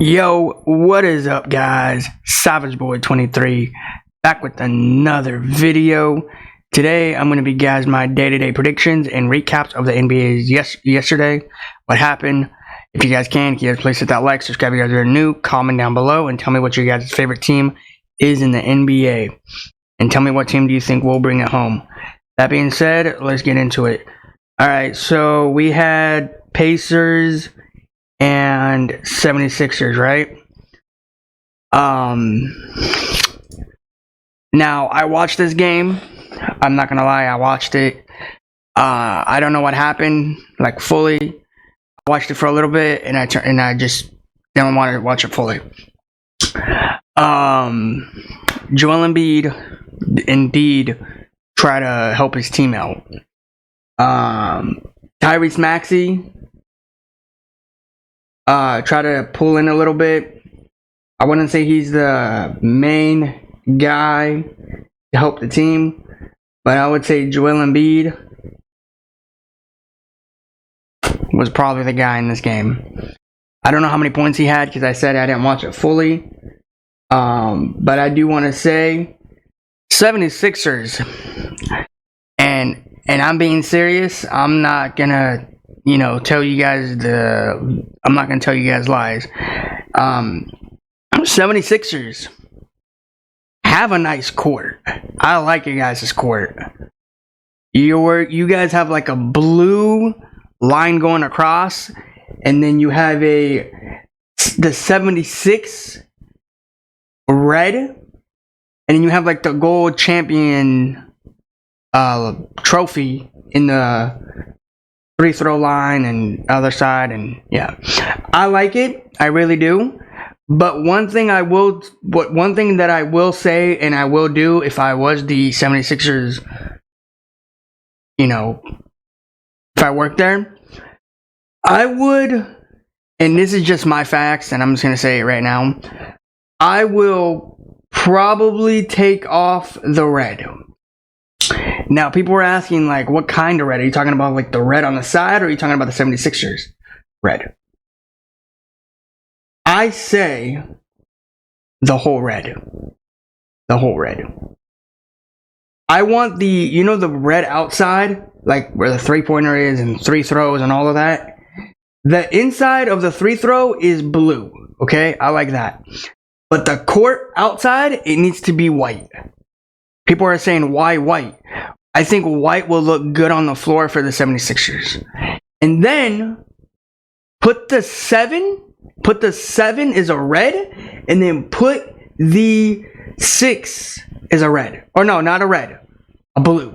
Yo, what is up, guys? Savage Boy 23 back with another video. Today, I'm going to be guys my day-to-day predictions and recaps of the NBA's yesterday. What happened? If you guys please hit that like, subscribe if you guys are new, comment down below, and tell me what your guys' favorite team is in the NBA. And tell me what team do you think will bring it home. That being said, let's get into it. Alright, so we had Pacers and 76ers, right? Now, I watched this game. I'm not gonna lie, I watched it. I don't know what happened, like, fully. I watched it for a little bit, and I just didn't want to watch it fully. Joel Embiid, indeed, try to help his team out. Tyrese Maxey, try to pull in a little bit. I wouldn't say he's the main guy to help the team, but I would say Joel Embiid was probably the guy in this game. I don't know how many points he had because I said I didn't watch it fully. But I do want to say 76ers, and I'm being serious. I'm not gonna tell you guys I'm not gonna tell you guys lies. 76ers have a nice court. I like your guys' court. You guys have like a blue line going across, and then you have the 76 red, and then you have like the gold champion trophy in the free throw line and other side, and yeah, I like it. I really do. But one thing that I will say, and I will do if I was the 76ers, if I worked there, I would, and this is just my facts, and I'm just going to say it right now, I will probably take off the red. Now, people were asking, like, what kind of red? Are you talking about, like, the red on the side, or are you talking about the 76ers red? I say the whole red. The whole red. I want the red outside, like where the three-pointer is and three throws and all of that. The inside of the free throw is blue, okay? I like that. But the court outside, it needs to be white. People are saying, why white? I think white will look good on the floor for the 76ers. And then put the 7 as a red, and then put the 6 as a red. Or no, not a red, a blue.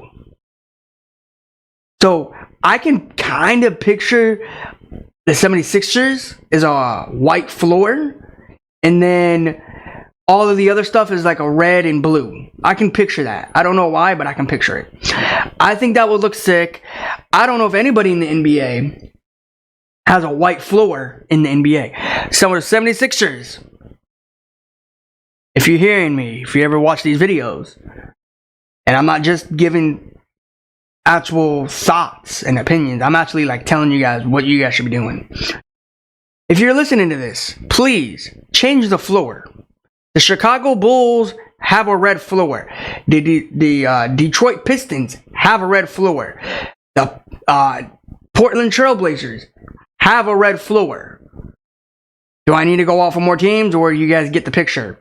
So I can kind of picture the 76ers as a white floor, and then all of the other stuff is like a red and blue. I can picture that. I don't know why, but I can picture it. I think that would look sick. I don't know if anybody in the NBA has a white floor in the NBA. Some of the 76ers, if you're hearing me, if you ever watch these videos, and I'm not just giving actual thoughts and opinions, I'm actually like telling you guys what you guys should be doing. If you're listening to this, please change the floor. The Chicago Bulls have a red floor. The Detroit Pistons have a red floor. The Portland Trailblazers have a red floor. Do I need to go off of more teams, or you guys get the picture?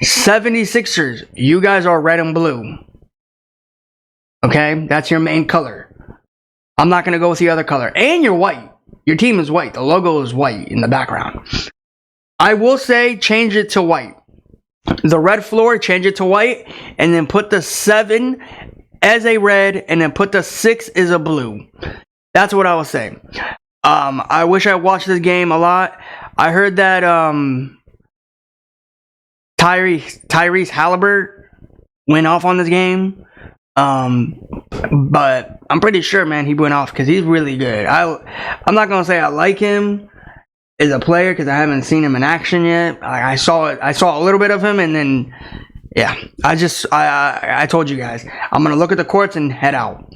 76ers, you guys are red and blue. Okay, that's your main color. I'm not going to go with the other color. And you're white. Your team is white. The logo is white in the background. I will say change it to white. The red floor, change it to white, and then put the 7 as a red, and then put the 6 as a blue. That's what I will say. I wish I watched this game a lot. I heard that Tyrese Halliburton went off on this game. But I'm pretty sure, man, he went off because he's really good. I'm not gonna say I like him as a player because I haven't seen him in action yet. I saw a little bit of him, and then yeah, I told you guys I'm gonna look at the courts and head out.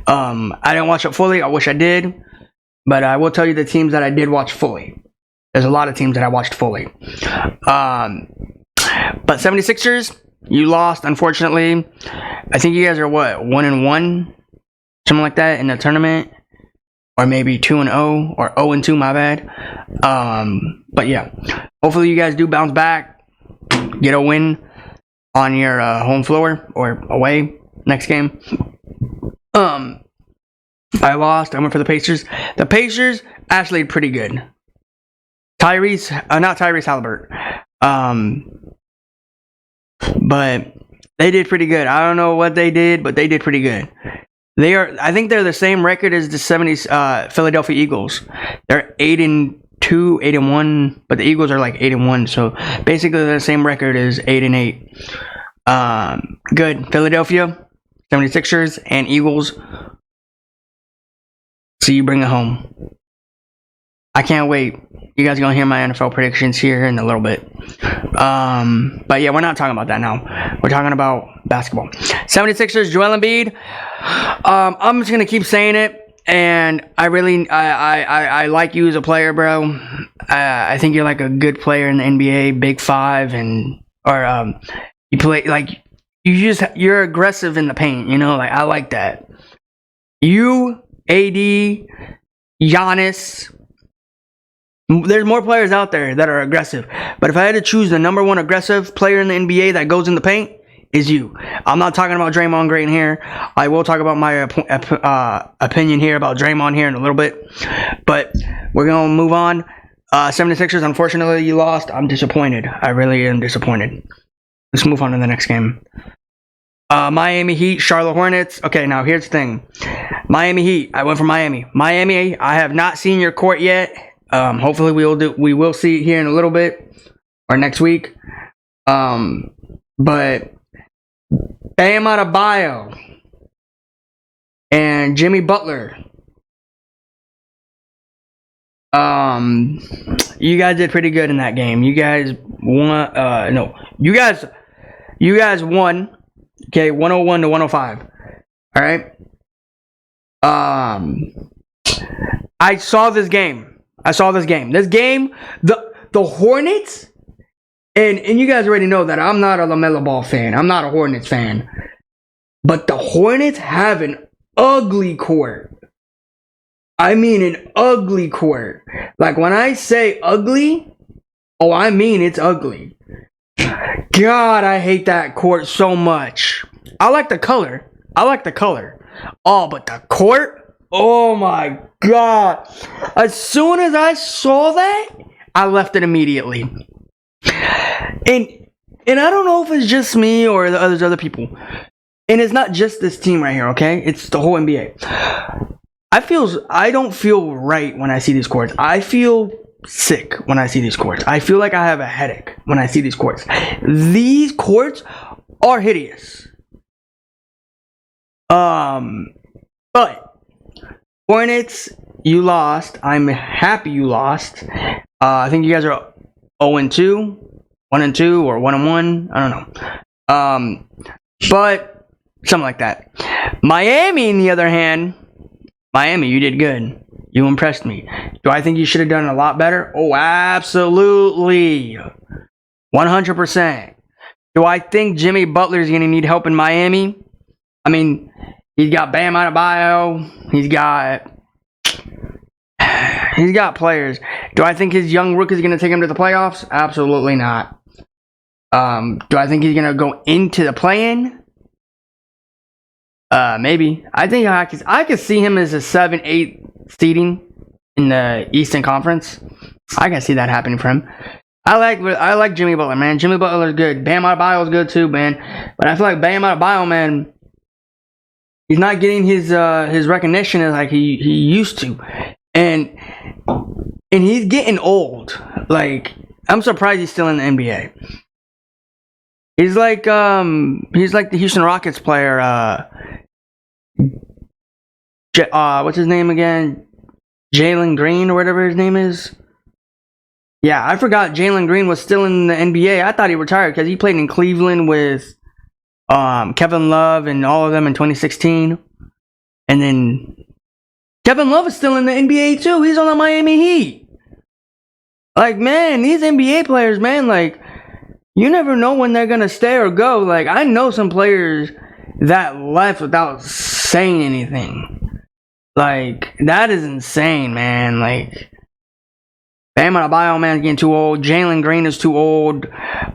I didn't watch it fully. I wish I did. But I will tell you the teams that I did watch fully. There's a lot of teams that I watched fully. But 76ers, you lost, unfortunately. I think you guys are what, 1-1, something like that in the tournament, or maybe 2-0 or 0-2. My bad. But yeah, hopefully you guys do bounce back, get a win on your home floor or away next game. I lost. I went for the Pacers. The Pacers actually pretty good. Not Tyrese Halliburton. But they did pretty good. I don't know what they did, but they did pretty good. I think they're the same record as the Philadelphia Eagles. They're 8-2, 8-1, but the Eagles are like 8-1. So basically, they're the same record as 8-8. Good. Philadelphia, 76ers, and Eagles. See you bring it home. I can't wait. You guys are going to hear my NFL predictions here in a little bit. But yeah, we're not talking about that now. We're talking about basketball. 76ers, Joel Embiid. I'm just going to keep saying it. And I like you as a player, bro. I think you're like a good player in the NBA, Big Five, you play like you're aggressive in the paint, you know, like I like that. You, AD, Giannis. There's more players out there that are aggressive. But if I had to choose the number one aggressive player in the NBA that goes in the paint, is you. I'm not talking about Draymond Green here. I will talk about my opinion here about Draymond here in a little bit. But we're going to move on. 76ers, unfortunately, you lost. I'm disappointed. I really am disappointed. Let's move on to the next game. Miami Heat, Charlotte Hornets. Okay, now here's the thing. Miami Heat. I went for Miami. Miami, I have not seen your court yet. Hopefully we will see it here in a little bit or next week. But Bam Adebayo and Jimmy Butler. You guys did pretty good in that game. You guys won. You guys won. Okay, 101 to 105. All right. I saw this game. This game, the Hornets, and you guys already know that I'm not a LaMelo Ball fan. I'm not a Hornets fan. But the Hornets have an ugly court. I mean an ugly court. Like when I say ugly, I mean it's ugly. God, I hate that court so much. I like the color. Oh, but the court? Oh my God. As soon as I saw that, I left it immediately. And I don't know if it's just me or there's other people. And it's not just this team right here, okay? It's the whole NBA. I don't feel right when I see these courts. I feel sick when I see these courts. I feel like I have a headache when I see these courts. These courts are hideous. But Hornets, you lost. I'm happy you lost. I think you guys are 0-2, 1-2, or 1-1. I don't know. But something like that. Miami, on the other hand, you did good. You impressed me. Do I think you should have done a lot better? Oh, absolutely. 100%. Do I think Jimmy Butler is going to need help in Miami? I mean, he's got Bam Adebayo. He's got players. Do I think his young rookie is going to take him to the playoffs? Absolutely not. Do I think he's going to go into the play-in? Maybe. I think I could see him as a 7-8 seeding in the Eastern Conference. I can see that happening for him. I like Jimmy Butler, man. Jimmy Butler's good. Bam Adebayo is good too, man. But I feel like Bam Adebayo, man, he's not getting his recognition as like he used to, and he's getting old. Like I'm surprised he's still in the NBA. He's like the Houston Rockets player. What's his name again? Jalen Green or whatever his name is. Yeah, I forgot Jalen Green was still in the NBA. I thought he retired because he played in Cleveland with Kevin Love and all of them in 2016. And then Kevin Love is still in the NBA too. He's on the Miami Heat. Like, man, these NBA players, man, like, you never know when they're gonna stay or go. Like, I know some players that left without saying anything. Like, that is insane, man. Like, Bam Adebayo, man, is getting too old. Jalen Green is too old.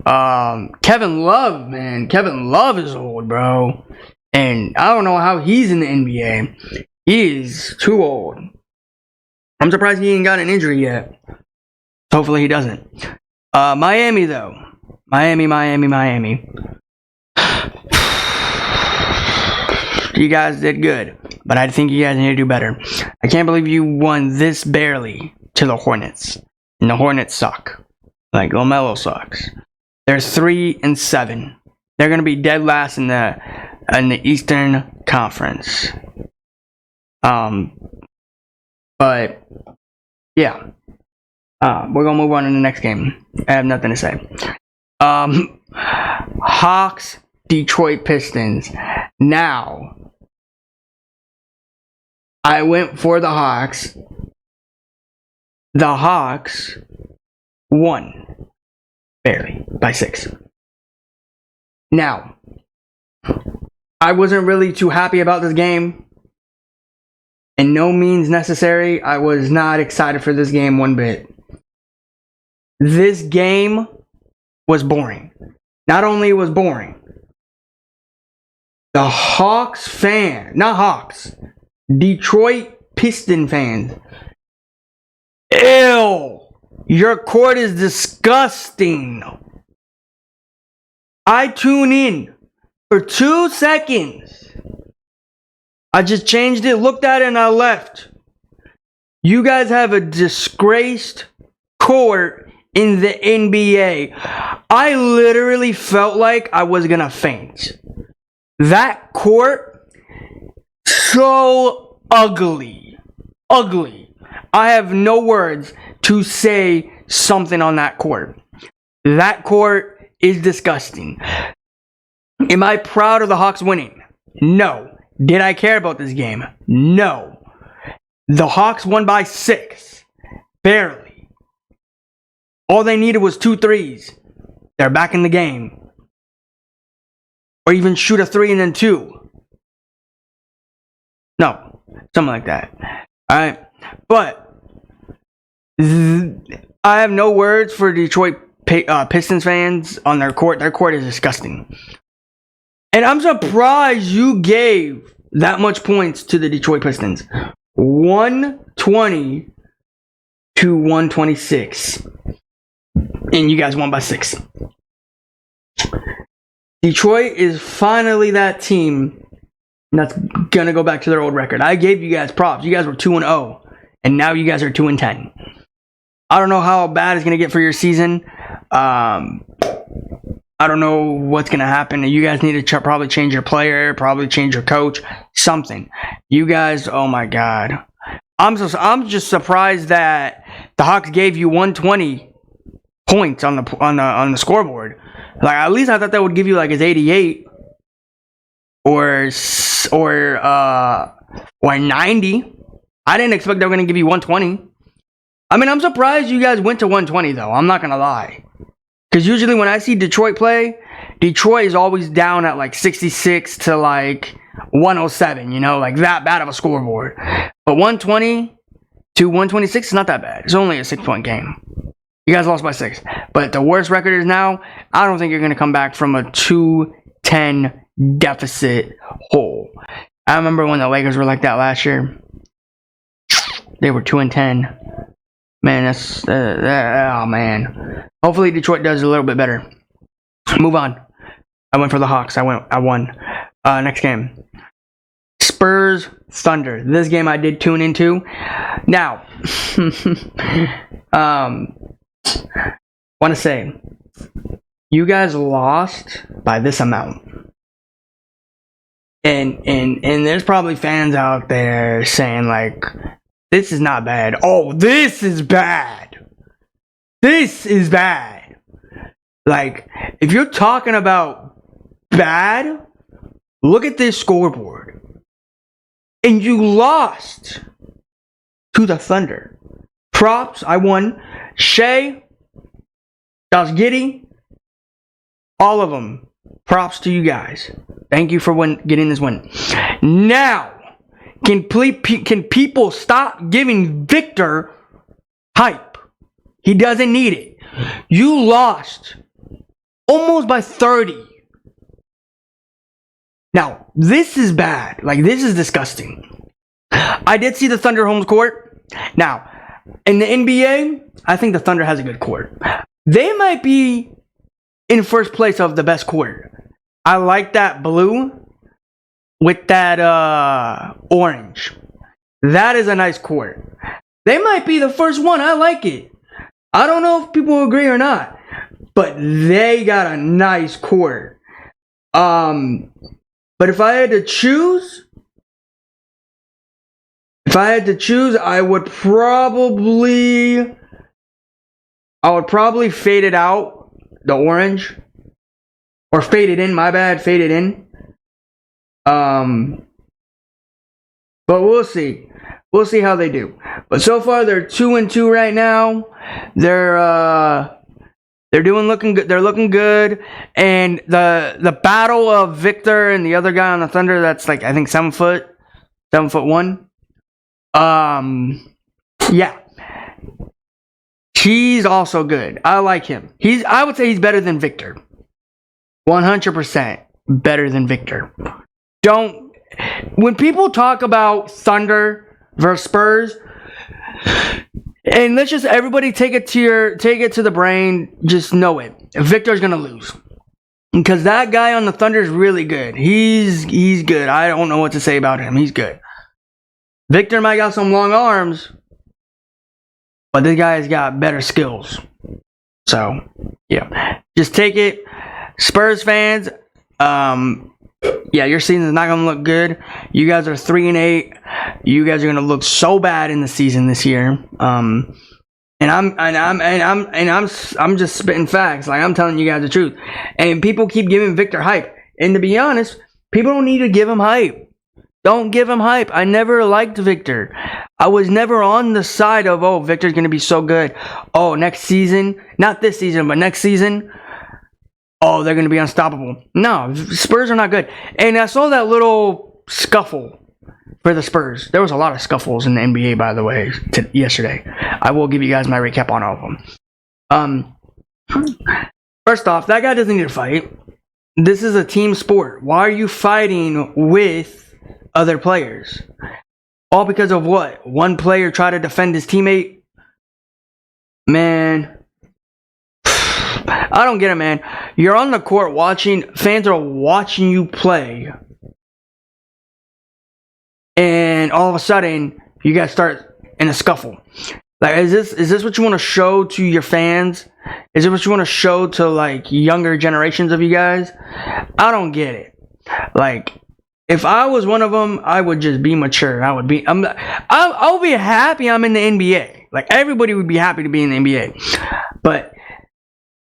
Kevin Love, man. Kevin Love is old, bro. And I don't know how he's in the NBA. He is too old. I'm surprised he ain't got an injury yet. Hopefully he doesn't. Miami, though. Miami. You guys did good, but I think you guys need to do better. I can't believe you won this barely to the Hornets. And the Hornets suck. Like, LaMelo sucks. They're 3-7. They're going to be dead last in the Eastern Conference. But, yeah. We're going to move on to the next game. I have nothing to say. Hawks, Detroit Pistons. Now, I went for the Hawks. The Hawks won. Barely. By 6. Now, I wasn't really too happy about this game. In no means necessary. I was not excited for this game one bit. This game was boring. Not only it was boring, the Hawks fan, not Hawks, Detroit Piston fans. Ew! Your court is disgusting. I tune in for 2 seconds. I just changed it, looked at it, and I left. You guys have a disgraced court in the NBA. I literally felt like I was gonna faint. That court, so ugly. Ugly. I have no words to say something on that court. That court is disgusting. Am I proud of the Hawks winning? No. Did I care about this game? No. The Hawks won by 6. Barely. All they needed was 2 threes. They're back in the game. Or even shoot a 3 and then 2. No. Something like that. Alright. But I have no words for Detroit Pistons fans on their court. Their court is disgusting. And I'm surprised you gave that much points to the Detroit Pistons. 120 to 126. And you guys won by 6. Detroit is finally that team that's going to go back to their old record. I gave you guys props. You guys were 2-0. And now you guys are 2-10. I don't know how bad it's going to get for your season. I don't know what's going to happen. You guys need to probably change your player, probably change your coach, something. You guys, oh my God. I'm just surprised that the Hawks gave you 120 points on the scoreboard. Like, at least I thought that would give you like his 88 or 90. I didn't expect they were going to give you 120. I mean, I'm surprised you guys went to 120 though. I'm not going to lie. Because usually when I see Detroit play, Detroit is always down at like 66 to like 107, you know, like that bad of a scoreboard. But 120 to 126 is not that bad. It's only a 6-point game. You guys lost by 6. But the worst record is now, I don't think you're going to come back from a 2-10 deficit hole. I remember when the Lakers were like that last year. They were 2-10. Man, that's oh man. Hopefully Detroit does a little bit better. Move on. I went for the Hawks. I won. Next game. Spurs Thunder. This game I did tune into. Now, want to say, you guys lost by this amount. And there's probably fans out there saying like, this is not bad. Oh, this is bad. This is bad. Like, if you're talking about bad, look at this scoreboard. And you lost to the Thunder props. I won. Shea, Josh Giddey, all of them. Props to you guys. Thank you for getting this win. Now, can people stop giving Victor hype? He doesn't need it. You lost almost by 30. Now, this is bad. Like, this is disgusting. I did see the Thunder home court. Now, in the NBA, I think the Thunder has a good court. They might be in first place of the best court. I like that blue with that orange. That is a nice court. They might be the first one. I like it. I don't know if people agree or not, but they got a nice court. But if I had to choose, I would probably fade it out, the orange. Or fade it in, my bad, fade it in. But we'll see. We'll see how they do. But so far they're 2-2 right now. They're looking good. They're looking good. And the battle of Victor and the other guy on the Thunder, that's like I think 7'1". Yeah. He's also good. I like him. I would say he's better than Victor. 100% better than Victor. When people talk about Thunder versus Spurs, and let's just everybody take it to the brain, just know it. Victor's gonna lose. Because that guy on the Thunder is really good. He's good. I don't know what to say about him. He's good. Victor might got some long arms, but this guy's got better skills. So, yeah. Just take it. Spurs fans, your season is not gonna look good. You guys are 3-8. You guys are gonna look so bad in the season this year. And I'm just spitting facts. Like I'm telling you guys the truth. And people keep giving Victor hype. And to be honest, people don't need to give him hype. Don't give him hype. I never liked Victor. I was never on the side of Victor's gonna be so good. Next season, not this season, but next season. They're going to be unstoppable. No, Spurs are not good. And I saw that little scuffle for the Spurs. There was a lot of scuffles in the NBA, by the way, yesterday. I will give you guys my recap on all of them. First off, that guy doesn't need to fight. This is a team sport. Why are you fighting with other players? All because of what? One player tried to defend his teammate? Man, I don't get it, man. You're on the court watching, fans are watching you play, and all of a sudden, you guys start in a scuffle. Like, is this what you want to show to your fans? Is it what you want to show to, like, younger generations of you guys? I don't get it. Like, if I was one of them, I would just be mature. I'll be happy I'm in the NBA. Like, everybody would be happy to be in the NBA. But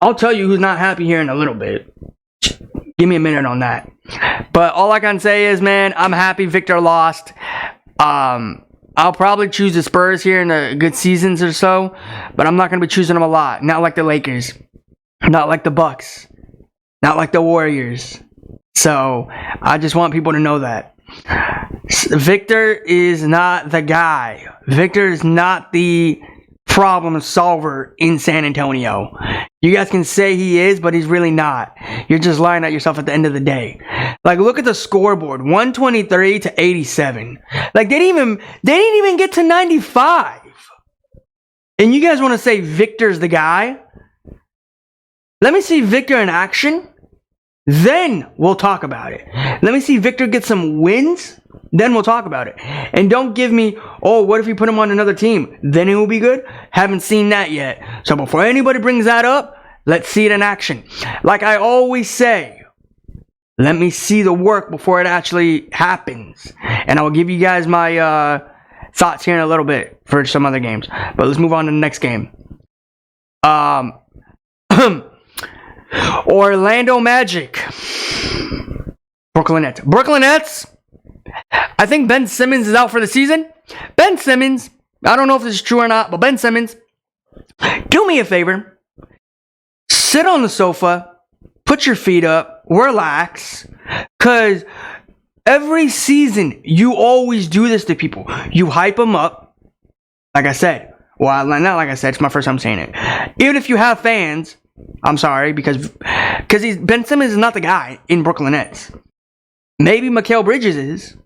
I'll tell you who's not happy here in a little bit. Give me a minute on that. But all I can say is, man, I'm happy Victor lost. I'll probably choose the Spurs here in the good seasons or so, but I'm not going to be choosing them a lot. Not like the Lakers. Not like the Bucks. Not like the Warriors. So, I just want people to know that. Victor is not the guy. Victor is not the problem solver in San Antonio. You guys can say he is, but he's really not. You're just lying at yourself at the end of the day. Like, look at the scoreboard. 123 to 87. Like, they didn't even get to 95. And you guys want to say Victor's the guy? Let me see Victor in action. Then we'll talk about it. Let me see Victor get some wins. Then we'll talk about it. And don't give me, what if you put him on another team? Then he will be good? Haven't seen that yet. So before anybody brings that up, let's see it in action. Like I always say, let me see the work before it actually happens. And I will give you guys my thoughts here in a little bit for some other games. But let's move on to the next game. Orlando Magic. Brooklyn Nets. I think Ben Simmons is out for the season. Ben Simmons, I don't know if this is true or not, but Ben Simmons, do me a favor. Sit on the sofa, put your feet up, relax, because every season you always do this to people. You hype them up, like I said. Well, not like I said, it's my first time saying it. Even if you have fans, I'm sorry, because Ben Simmons is not the guy in Brooklyn Nets. Maybe Mikal Bridges is,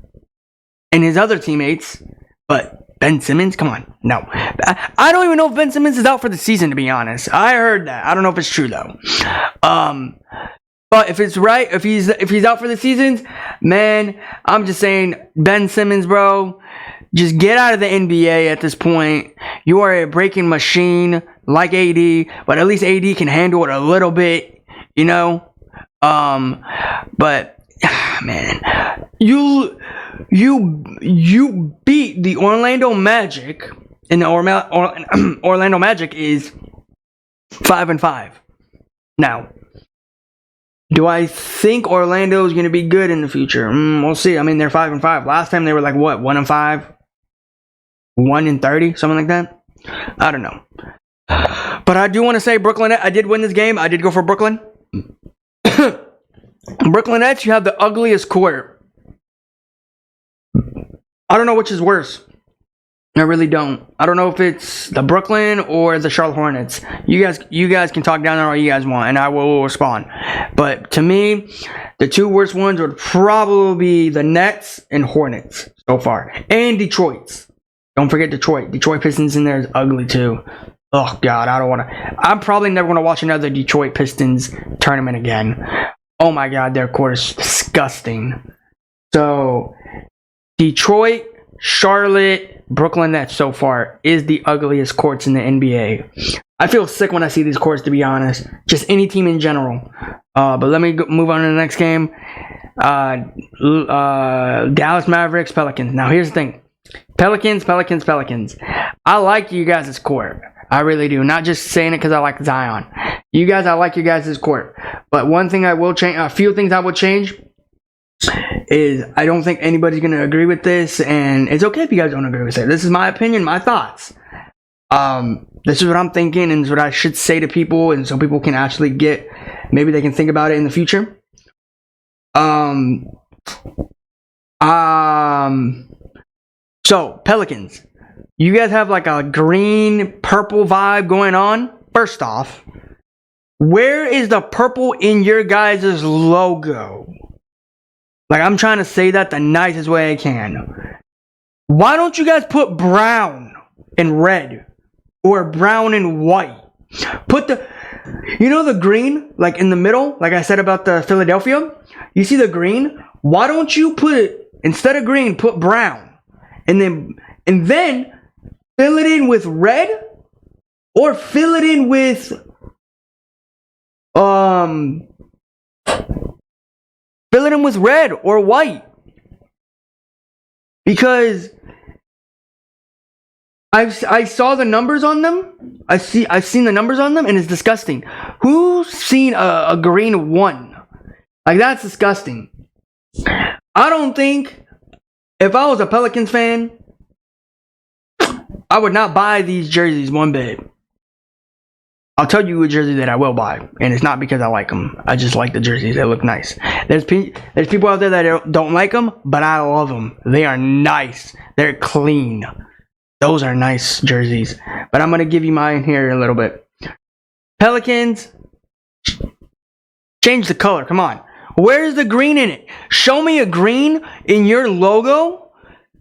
and his other teammates, but Ben Simmons, come on, no. I don't even know if Ben Simmons is out for the season, to be honest. I heard that. I don't know if it's true though. But if it's right, if he's out for the seasons, man, I'm just saying, Ben Simmons, bro, just get out of the NBA at this point. You are a breaking machine like AD, but at least AD can handle it a little bit, you know. But man, you beat the Orlando Magic, and the Orlando Magic is 5-5. Now, do I think Orlando is going to be good in the future? We'll see. I mean, they're 5-5. Last time they were like what, 1-5, 1-30, something like that. I don't know. But I do want to say Brooklyn. I did win this game. I did go for Brooklyn. Brooklyn Nets, you have the ugliest court. I don't know which is worse. I really don't. I don't know if it's the Brooklyn or the Charlotte Hornets. You guys can talk down there all you guys want, and I will respond. But to me, the two worst ones would probably be the Nets and Hornets so far, and Detroit's. Don't forget Detroit. Detroit Pistons in there is ugly too. Oh God, I don't want to. I'm probably never going to watch another Detroit Pistons tournament again. Oh my God, their court is disgusting. So, Detroit, Charlotte, Brooklyn Nets so far is the ugliest courts in the NBA. I feel sick when I see these courts, to be honest. Just any team in general. But let me move on to the next game. Dallas Mavericks, Pelicans. Now here's the thing. Pelicans. I like you guys' court. I really do. Not just saying it because I like Zion. You guys, I like you guys' court. But one thing I will change, a few things I will change, is I don't think anybody's going to agree with this, and it's okay if you guys don't agree with it. This is my opinion, my thoughts. This is what I'm thinking, and this is what I should say to people, and so people can actually maybe they can think about it in the future. So, Pelicans. You guys have like a green, purple vibe going on. First off, where is the purple in your guys' logo? Like, I'm trying to say that the nicest way I can. Why don't you guys put brown and red? Or brown and white? Put the green, like in the middle, like I said about the Philadelphia? You see the green? Why don't you instead of green, put brown? And then fill it in with red, or fill it in with red or white. Because I saw the numbers on them. I've seen the numbers on them, and it's disgusting. Who's seen a green 1? Like, that's disgusting. I don't think, if I was a Pelicans fan, I would not buy these jerseys one bit. I'll tell you a jersey that I will buy, and it's not because I like them. I just like the jerseys. They look nice. There's people out there that don't like them, but I love them. They are nice. They're clean. Those are nice jerseys. But I'm going to give you mine here in a little bit. Pelicans, change the color. Come on. Where's the green in it? Show me a green in your logo.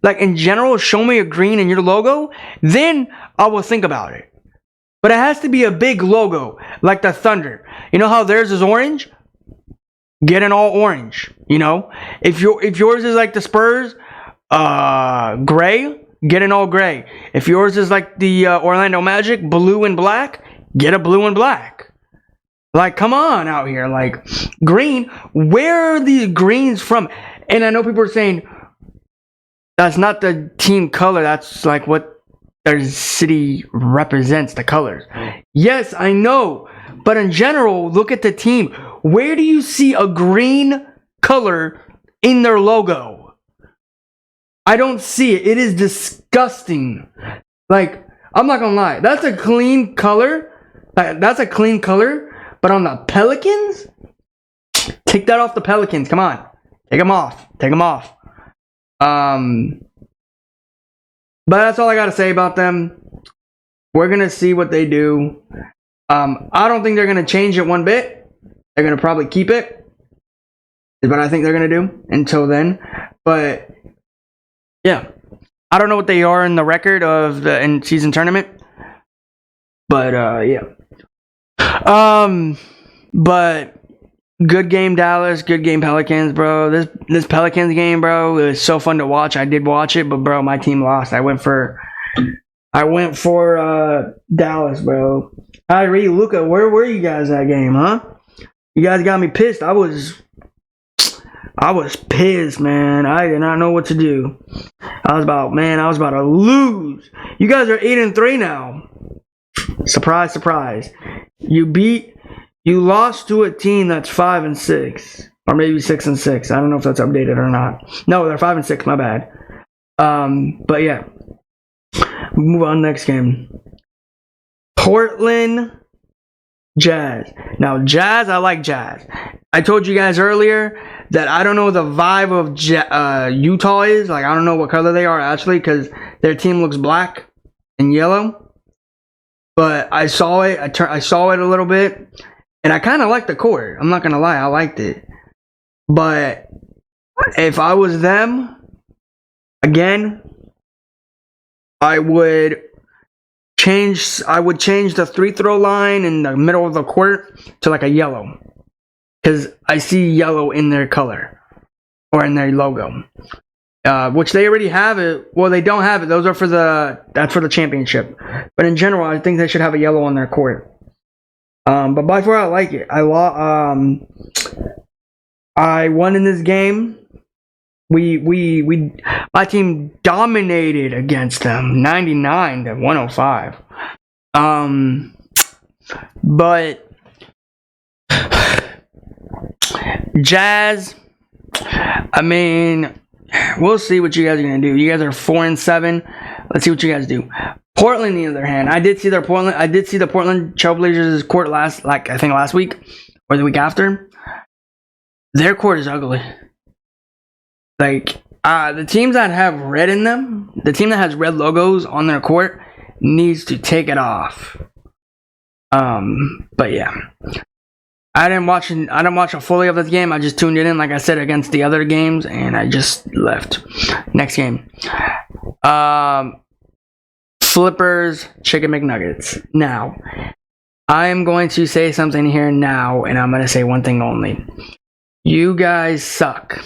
Like, in general, show me a green in your logo. Then I will think about it. But it has to be a big logo, like the Thunder. You know how theirs is orange? Get an all orange. You know, if yours is like the Spurs, gray, get an all gray. If yours is like the Orlando Magic, blue and black, get a blue and black. Like, come on out here. Like, green. Where are these greens from? And I know people are saying that's not the team color. That's like what their city represents, the colors. Yes, I know. But in general, look at the team. Where do you see a green color in their logo? I don't see it. It is disgusting. Like, I'm not gonna lie, that's a clean color. That's a clean color. But on the Pelicans, take that off the Pelicans. Come on, take them off. Take them off. But that's all I gotta say about them. We're gonna see what they do. I don't think they're gonna change it one bit. They're gonna probably keep it. Is what I think they're gonna do until then. But yeah, I don't know what they are in the record of the in-season tournament. But yeah. But good game Dallas, good game Pelicans, bro. This Pelicans game, bro, it was so fun to watch. I did watch it, but bro, my team lost. I went for Dallas, bro. Kyrie, Luka, where were you guys that game, huh? You guys got me pissed. I was pissed, man. I did not know what to do. I was about to lose. You guys are 8-3 now. Surprise, surprise. You lost to a team that's 5-6, or maybe 6-6. I don't know if that's updated or not. No, they're 5-6. My bad. But yeah, move on next game. Portland Jazz. Now, Jazz, I like Jazz. I told you guys earlier that I don't know what the vibe of Utah is. Like, I don't know what color they are actually, because their team looks black and yellow. But I saw it. I saw it a little bit, and I kind of liked the court. I'm not gonna lie, I liked it. But if I was them, again, I would change the free throw line in the middle of the court to like a yellow, because I see yellow in their color or in their logo, which they already have it. Well, they don't have it. Those are that's for the championship. But in general, I think they should have a yellow on their court. But by far, I like it. I won in this game. My team dominated against them, 99-105. But Jazz, I mean, we'll see what you guys are gonna do. You guys are 4-7. Let's see what you guys do. Portland, on the other hand, I did see the Portland Trailblazers court last week or the week after. Their court is ugly. Like, the teams that have red in them, the team that has red logos on their court needs to take it off. But yeah, I didn't watch a fully of this game. I just tuned it in, like I said, against the other games, and I just left. Next game, Flippers Chicken McNuggets. Now, I am going to say something here now, and I'm going to say one thing only. You guys suck.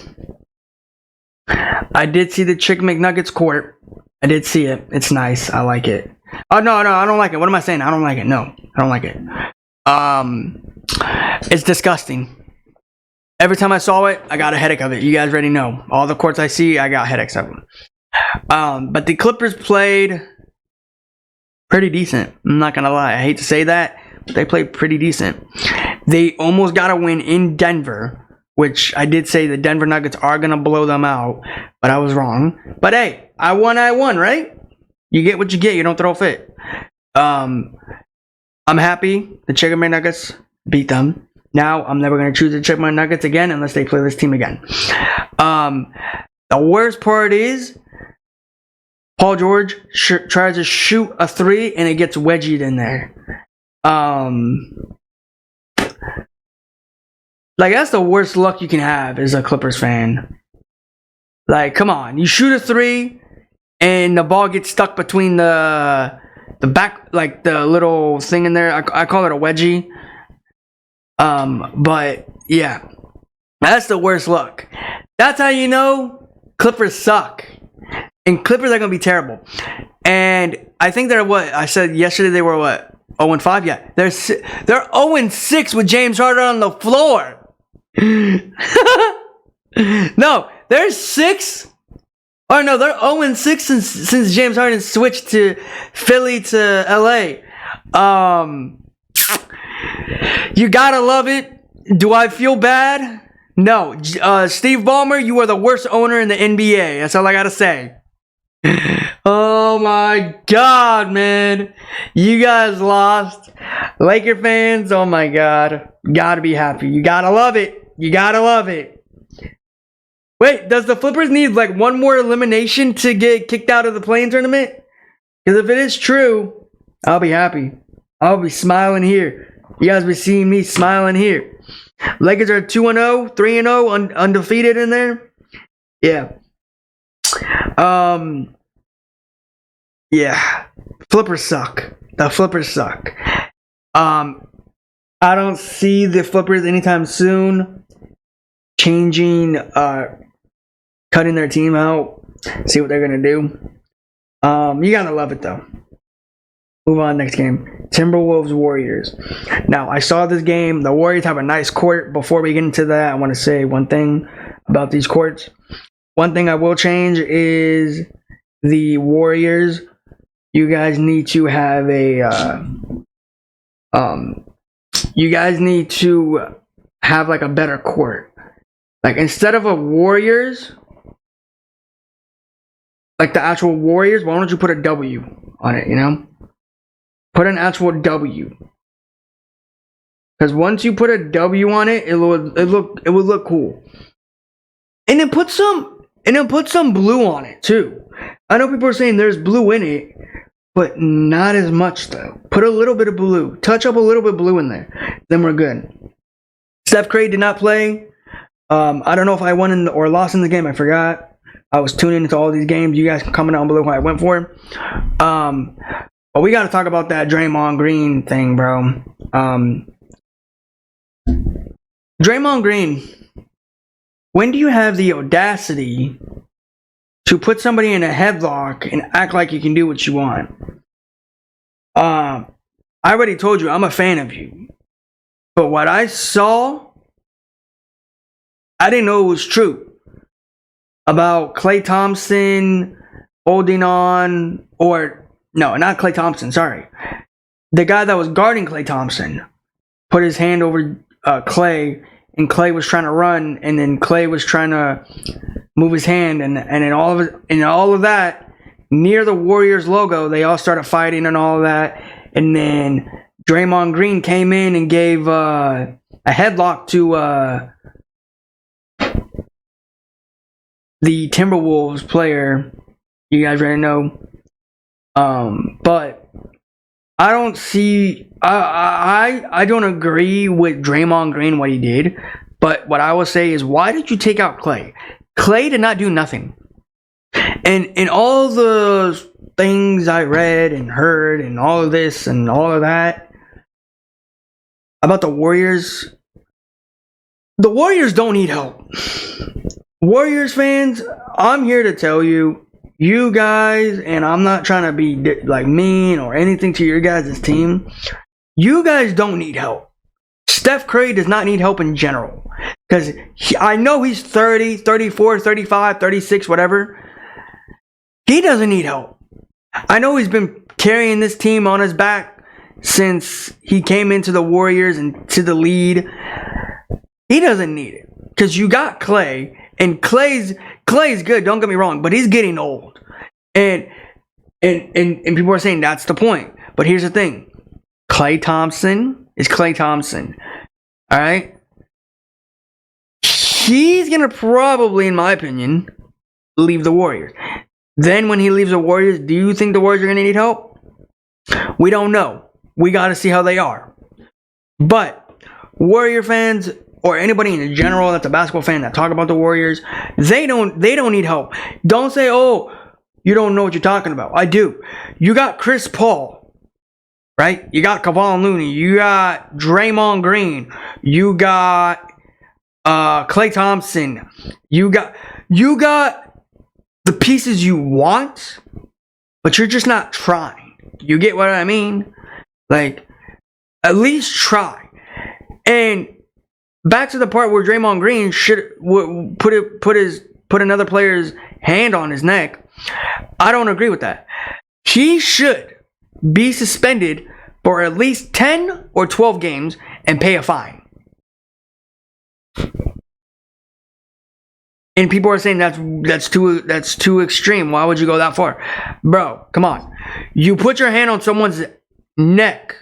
I did see the Chicken McNuggets court. I did see it. It's nice. I like it. Oh, no, I don't like it. What am I saying? I don't like it. No, I don't like it. It's disgusting. Every time I saw it, I got a headache of it. You guys already know. All the courts I see, I got headaches of them. But the Clippers played pretty decent. I'm not going to lie. I hate to say that, but they played pretty decent. They almost got a win in Denver, which I did say the Denver Nuggets are going to blow them out, but I was wrong. But hey, I won, right? You get what you get. You don't throw a fit. I'm happy the Chicken McNuggets beat them. Now, I'm never going to choose the Chicken McNuggets again unless they play this team again. The worst part is Paul George tries to shoot a 3 and it gets wedged in there. Like, that's the worst luck you can have as a Clippers fan. Like, come on. You shoot a 3 and the ball gets stuck between the back, like the little thing in there. I call it a wedgie. But yeah, that's the worst luck. That's how you know Clippers suck. And Clippers are going to be terrible. And I think they're what? I said yesterday they were what? 0-5? Yeah. They're 0-6 with James Harden on the floor. No, they're 6. Or no, they're 0-6 since James Harden switched to Philly to LA. You gotta love it. Do I feel bad? No. Steve Ballmer, you are the worst owner in the NBA. That's all I gotta say. Oh my god, man. You guys lost. Laker fans, oh my god. Gotta be happy. You gotta love it. You gotta love it. Wait, does the Flippers need like one more elimination to get kicked out of the play-in tournament? Because if it is true, I'll be happy. I'll be smiling here. You guys be seeing me smiling here. Lakers are 2-0, 3-0, undefeated in there. Yeah. Yeah. Flippers suck. The Flippers suck. I don't see the Flippers anytime soon changing, cutting their team out. See what they're gonna do. You gotta love it though. Move on, next game. Timberwolves Warriors. Now, I saw this game. The Warriors have a nice court. Before we get into that, I want to say one thing about these courts. One thing I will change is the Warriors. You guys need to have a you guys need to have like a better court. Like instead of a Warriors, like the actual Warriors, why don't you put a W on it, you know? Put an actual W. Because once you put a W on it, it would look cool. And then put some blue on it too. I know people are saying there's blue in it, but not as much though. Put a little bit of blue. Touch up a little bit of blue in there. Then we're good. Steph Curry did not play. I don't know if I won or lost in the game. I forgot. I was tuning into all these games. You guys can comment down below who I went for. But we got to talk about that Draymond Green thing, bro. Draymond Green, when do you have the audacity to put somebody in a headlock and act like you can do what you want? I already told you I'm a fan of you. But what I saw, I didn't know it was true. About Klay Thompson holding on, or no, not Klay Thompson, sorry. The guy that was guarding Klay Thompson put his hand over Klay, and Klay was trying to run, and then Klay was trying to move his hand, and in all of that, near the Warriors logo, they all started fighting and all of that, and then Draymond Green came in and gave a headlock to the Timberwolves player. You guys already know. But I don't see. I don't agree with Draymond Green what he did. But what I will say is, why did you take out Klay? Klay did not do nothing. And in all the things I read and heard and all of this and all of that about the Warriors don't need help. Warriors fans, I'm here to tell you, you guys, and I'm not trying to be like mean or anything to your guys' team, you guys don't need help. Steph Curry does not need help in general. Because I know he's 30, 34, 35, 36, whatever. He doesn't need help. I know he's been carrying this team on his back since he came into the Warriors and to the lead. He doesn't need it. Because you got Klay. And Clay's good, don't get me wrong, but he's getting old. And people are saying that's the point. But here's the thing. Klay Thompson is Klay Thompson. Alright? He's gonna probably, in my opinion, leave the Warriors. Then when he leaves the Warriors, do you think the Warriors are gonna need help? We don't know. We gotta see how they are. But Warrior fans, or anybody in general that's a basketball fan that talk about the Warriors, they don't need help. Don't say, oh, you don't know what you're talking about. I do. You got Chris Paul, right? You got Kevon Looney. You got Draymond Green. You got Klay Thompson. You got the pieces you want, but you're just not trying. You get what I mean? Like, at least try. And back to the part where Draymond Green should put another player's hand on his neck. I don't agree with that. He should be suspended for at least 10 or 12 games and pay a fine. And people are saying that's too extreme. Why would you go that far? Bro, come on. You put your hand on someone's neck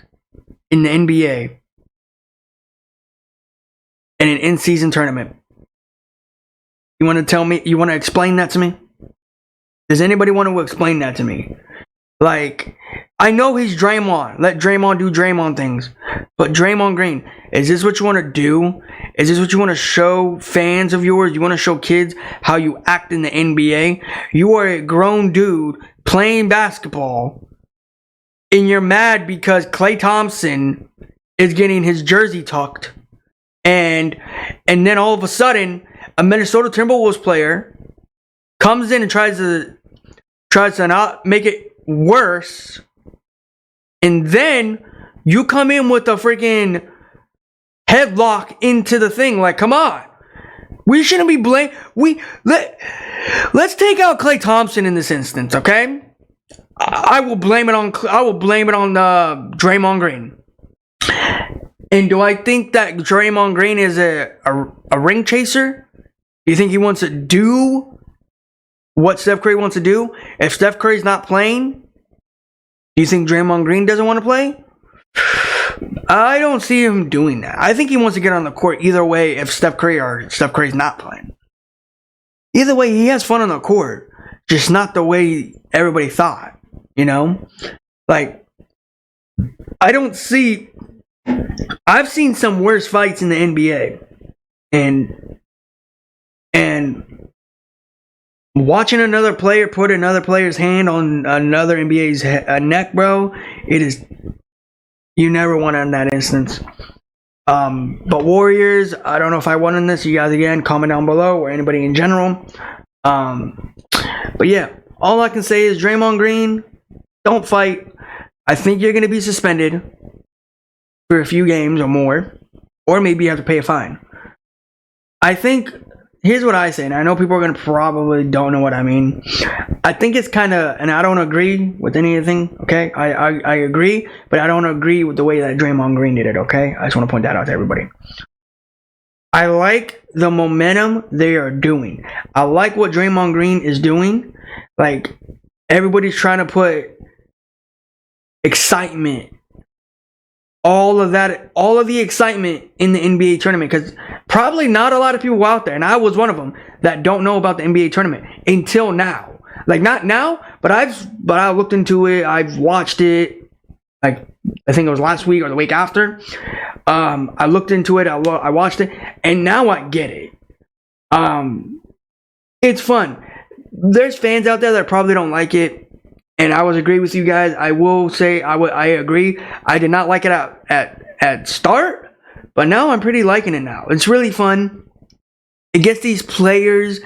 in the NBA in an in-season tournament. You want to explain that to me? Does anybody want to explain that to me? Like, I know he's Draymond. Let Draymond do Draymond things. But Draymond Green, is this what you want to do? Is this what you want to show fans of yours? You want to show kids how you act in the NBA? You are a grown dude playing basketball, and you're mad because Klay Thompson is getting his jersey tucked. And then all of a sudden, a Minnesota Timberwolves player comes in and tries to not make it worse, and then you come in with a freaking headlock into the thing. Like, come on, we shouldn't be blamed. Let's take out Klay Thompson in this instance, okay? I will blame it on Draymond Green. And do I think that Draymond Green is a ring chaser? Do you think he wants to do what Steph Curry wants to do? If Steph Curry's not playing, do you think Draymond Green doesn't want to play? I don't see him doing that. I think he wants to get on the court either way if Steph Curry's not playing. Either way, he has fun on the court, just not the way everybody thought, you know? Like, I've seen some worse fights in the NBA. And watching another player put another player's hand on another NBA's neck, bro, you never won in that instance. But Warriors, I don't know if I won in this. You guys, again, comment down below, or anybody in general. But yeah, all I can say is Draymond Green, don't fight. I think you're going to be suspended for a few games or more, or maybe you have to pay a fine. I think, here's what I say, and I know people are going to probably don't know what I mean. I think it's kind of, and I don't agree with anything, okay? I agree, but I don't agree with the way that Draymond Green did it, okay? I just want to point that out to everybody. I like the momentum they are doing. I like what Draymond Green is doing. Like, everybody's trying to put excitement, all of the excitement in the NBA tournament, because probably not a lot of people out there, and I was one of them, that don't know about the NBA tournament until now. Like, not now, but I looked into it. I've watched it. Like, I think it was last week or the week after. I looked into it. I watched it, and now I get it. It's fun. There's fans out there that probably don't like it, and I would agree with you guys. I will say I agree. I did not like it at start, but now I'm pretty liking it now. It's really fun. It gets these players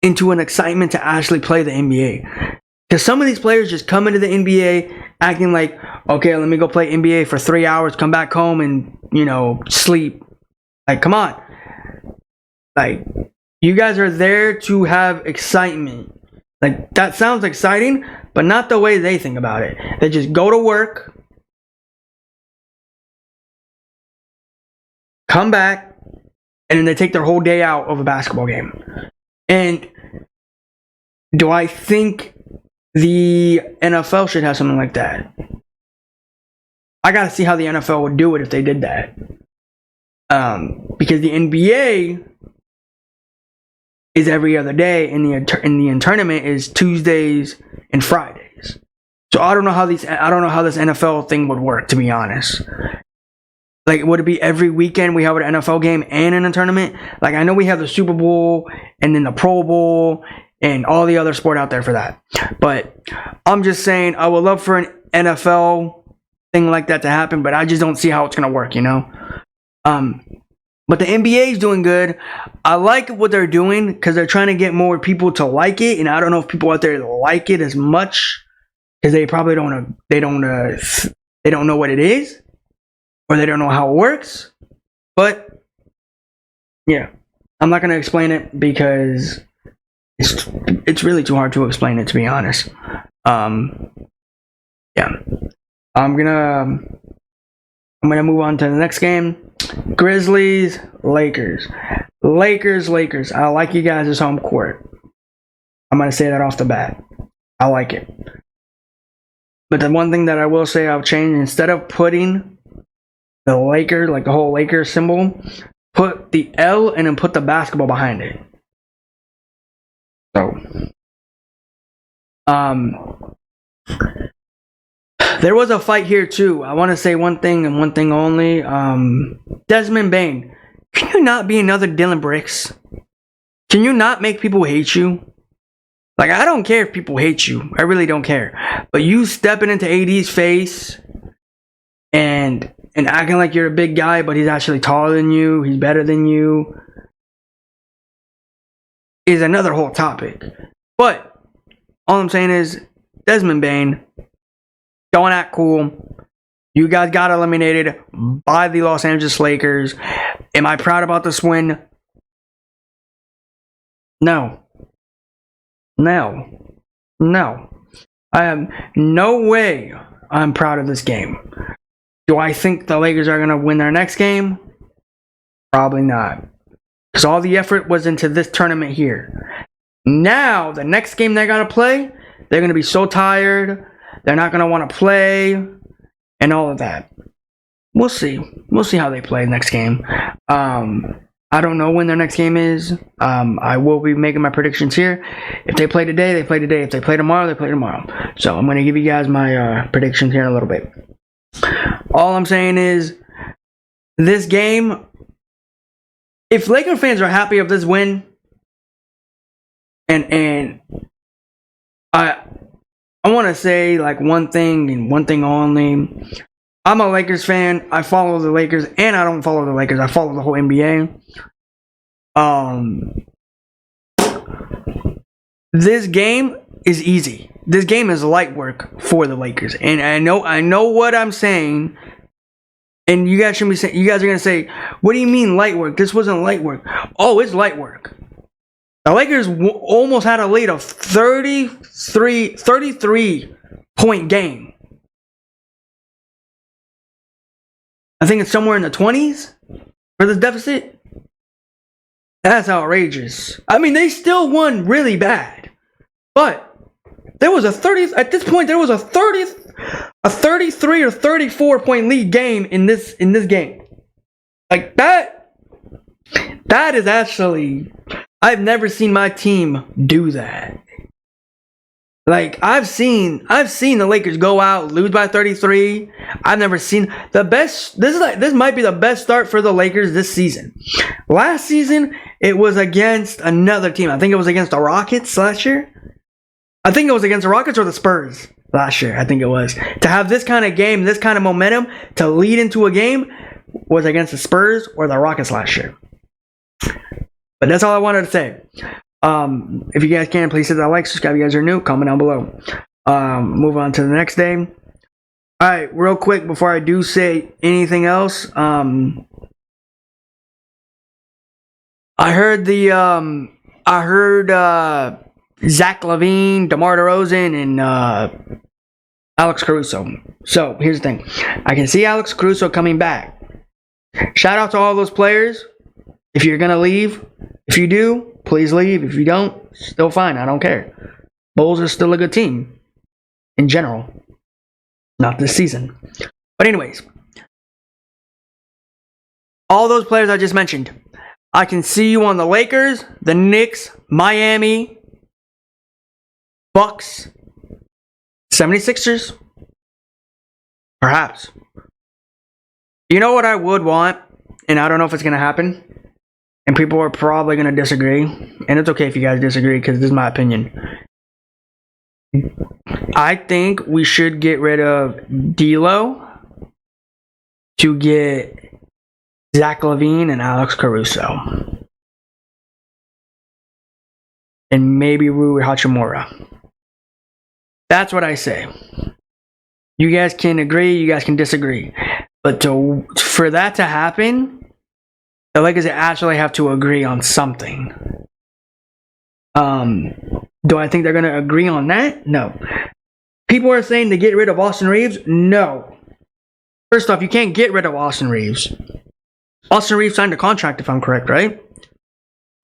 into an excitement to actually play the NBA. Because some of these players just come into the NBA acting like, okay, let me go play NBA for 3 hours, come back home and, sleep. Like, come on. Like, you guys are there to have excitement. Like, that sounds exciting, but not the way they think about it. They just go to work, come back, and then they take their whole day out of a basketball game. And do I think the NFL should have something like that? I gotta see how the NFL would do it if they did that. Because the NBA is every other day, and the tournament is Tuesdays and Fridays. So I don't know how this NFL thing would work, to be honest. Like, would it be every weekend we have an NFL game and in a tournament? Like, I know we have the Super Bowl and then the Pro Bowl and all the other sport out there for that. But I'm just saying, I would love for an NFL thing like that to happen, but I just don't see how it's going to work, But the NBA is doing good. I like what they're doing because they're trying to get more people to like it. And I don't know if people out there like it as much because they probably don't know what it is. Or they don't know how it works. But, yeah. I'm not going to explain it because it's really too hard to explain it, to be honest. Yeah. I'm gonna move on to the next game. Grizzlies, Lakers. Lakers. I like you guys as home court. I'm going to say that off the bat. I like it. But the one thing that I will say I'll change, instead of putting the Laker, like the whole Lakers symbol, put the L and then put the basketball behind it. So, there was a fight here too. I want to say one thing and one thing only. Desmond Bane, can you not be another Dylan Brooks? Can you not make people hate you? Like, I don't care if people hate you. I really don't care. But you stepping into AD's face and acting like you're a big guy, but he's actually taller than you, he's better than you, is another whole topic. But all I'm saying is, Desmond Bane, don't act cool. You guys got eliminated by the Los Angeles Lakers. Am I proud about this win? No. I am no way I'm proud of this game. Do I think the Lakers are going to win their next game? Probably not. Because all the effort was into this tournament here. Now, the next game they're going to play, they're going to be so tired. They're not going to want to play. And all of that. We'll see. We'll see how they play next game. I don't know when their next game is. I will be making my predictions here. If they play today, they play today. If they play tomorrow, they play tomorrow. So I'm going to give you guys my predictions here in a little bit. All I'm saying is, this game, if Laker fans are happy of this win, and I want to say like one thing and one thing only. I'm a Lakers fan. I follow the Lakers, and I don't follow the Lakers. I follow the whole NBA. This game is easy. This game is light work for the Lakers, and I know what I'm saying. And you guys should be saying, you guys are gonna say, "What do you mean light work? This wasn't light work." Oh, it's light work. The Lakers almost had a lead of 33 point game. I think it's somewhere in the 20s for this deficit. That's outrageous. I mean, they still won really bad. But there was a 30, at this point, there was a 33 or 34 point lead game in this game. Like that is actually, I've never seen my team do that. Like, I've seen the Lakers go out, lose by 33. I've never seen the best. This might be the best start for the Lakers this season. Last season, it was against another team. I think it was against the Rockets last year. I think it was against the Rockets or the Spurs last year. I think it was. To have this kind of game, this kind of momentum to lead into a game was against the Spurs or the Rockets last year. But that's all I wanted to say. If you guys can, please hit that like, subscribe if you guys are new, comment down below. Move on to the next day. Alright, real quick before I do say anything else, I heard Zach LaVine, DeMar DeRozan, and Alex Caruso. So here's the thing. I can see Alex Caruso coming back. Shout out to all those players. If you're gonna leave, if you do, please leave. If you don't, still fine. I don't care. Bulls are still a good team in general. Not this season. But anyways, all those players I just mentioned, I can see you on the Lakers, the Knicks, Miami, Bucks, 76ers, perhaps. You know what I would want, and I don't know if it's going to happen, and people are probably going to disagree, and it's okay if you guys disagree because this is my opinion. I think we should get rid of D'Lo to get Zach LaVine and Alex Caruso. And maybe Rui Hachimura. That's what I say. You guys can agree, you guys can disagree. But for that to happen, the Lakers actually have to agree on something. Do I think they're going to agree on that? No. People are saying to get rid of Austin Reeves? No. First off, you can't get rid of Austin Reeves. Austin Reeves signed a contract, if I'm correct, right?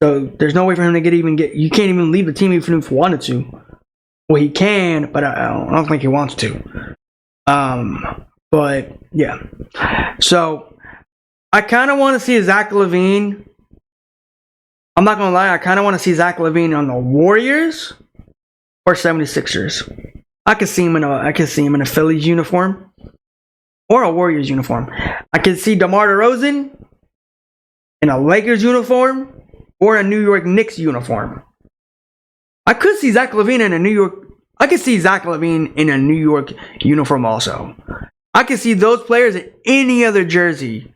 So there's no way for him to get. You can't even leave the team even if he wanted to. Well, he can, but I don't think he wants to. But yeah. So I kind of want to see Zach LaVine. I'm not gonna lie. I kind of want to see Zach LaVine on the Warriors or 76ers. I could see him in a Phillies uniform or a Warriors uniform. I could see DeMar DeRozan in a Lakers uniform or a New York Knicks uniform. I could see Zach LaVine in a New York. I could see Zach LaVine in a New York uniform also. I could see those players in any other jersey.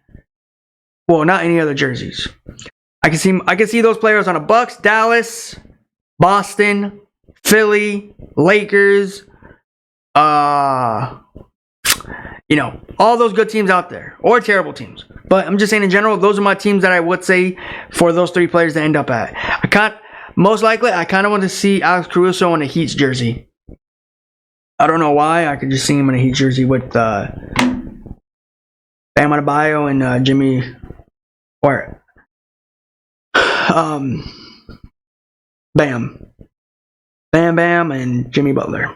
Well, not any other jerseys. I could see those players on a Bucks, Dallas, Boston, Philly, Lakers. All those good teams out there, or terrible teams. But I'm just saying in general, those are my teams that I would say for those 3 players to end up at. Most likely, I kind of want to see Alex Caruso in a Heat's jersey. I don't know why. I could just see him in a Heat jersey with Bam Adebayo and Jimmy, or Bam, and Jimmy Butler.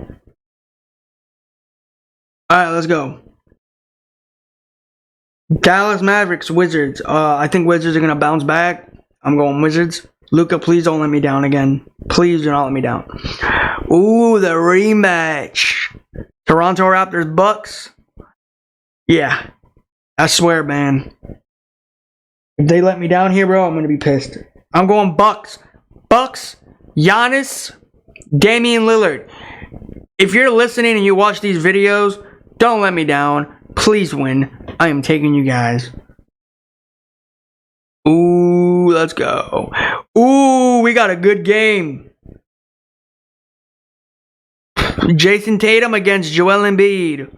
All right, let's go. Dallas Mavericks, Wizards. I think Wizards are gonna bounce back. I'm going Wizards. Luka, please don't let me down again. Please do not let me down. Ooh, the rematch. Toronto Raptors, Bucks. Yeah, I swear, man. If they let me down here, bro, I'm gonna be pissed. I'm going Bucks. Bucks, Giannis, Damian Lillard. If you're listening and you watch these videos, don't let me down. Please win. I am taking you guys. Ooh, let's go. Ooh, we got a good game. Jason Tatum against Joel Embiid.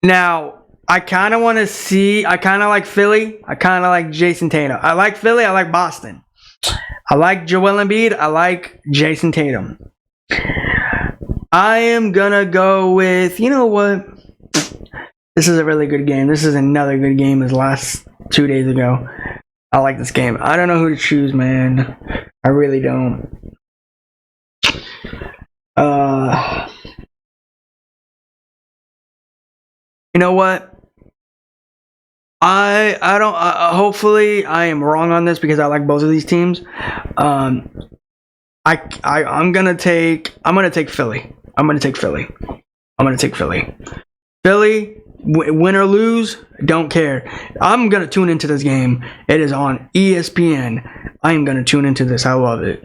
Now, I kind of like Philly. I kind of like Jason Tatum. I like Philly. I like Boston. I like Joel Embiid. I like Jason Tatum. I am going to go with, you know what? This is a really good game. This is another good game as last 2 days ago. I like this game. I don't know who to choose, man. I really don't. You know what? I don't. Hopefully, I am wrong on this because I like both of these teams. I'm gonna take Philly. I'm gonna take Philly. Philly, win or lose, don't care. I'm gonna tune into this game. It is on ESPN. I am gonna tune into this. I love it.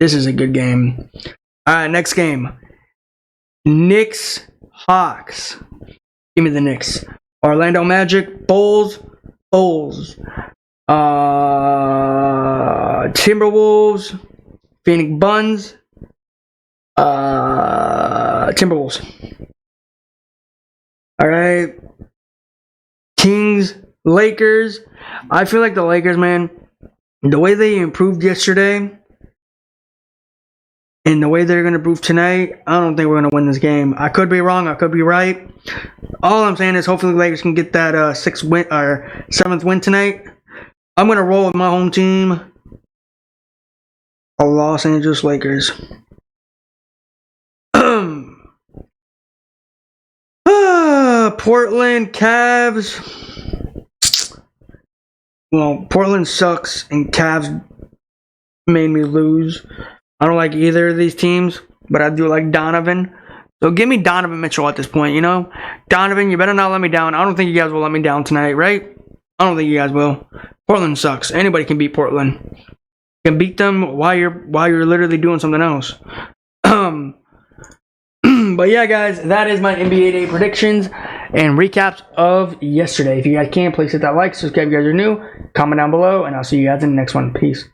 This is a good game. All right, next game. Knicks, Hawks. Give me the Knicks. Orlando Magic, Bulls. Timberwolves, Phoenix Buns. Timberwolves. All right. Kings, Lakers. I feel like the Lakers, man, the way they improved yesterday and the way they're going to improve tonight, I don't think we're going to win this game. I could be wrong. I could be right. All I'm saying is hopefully the Lakers can get that 7th win tonight. I'm going to roll with my home team, the Los Angeles Lakers. Portland Cavs. Well, Portland sucks and Cavs made me lose. I don't like either of these teams, but I do like Donovan. So give me Donovan Mitchell at this point, you know? Donovan, you better not let me down. I don't think you guys will let me down tonight, right? I don't think you guys will. Portland sucks. Anybody can beat Portland. You can beat them while you're literally doing something else. But yeah, guys, that is my NBA Day predictions and recaps of yesterday. If you guys can, please hit that like, subscribe if you guys are new, comment down below, and I'll see you guys in the next one. Peace.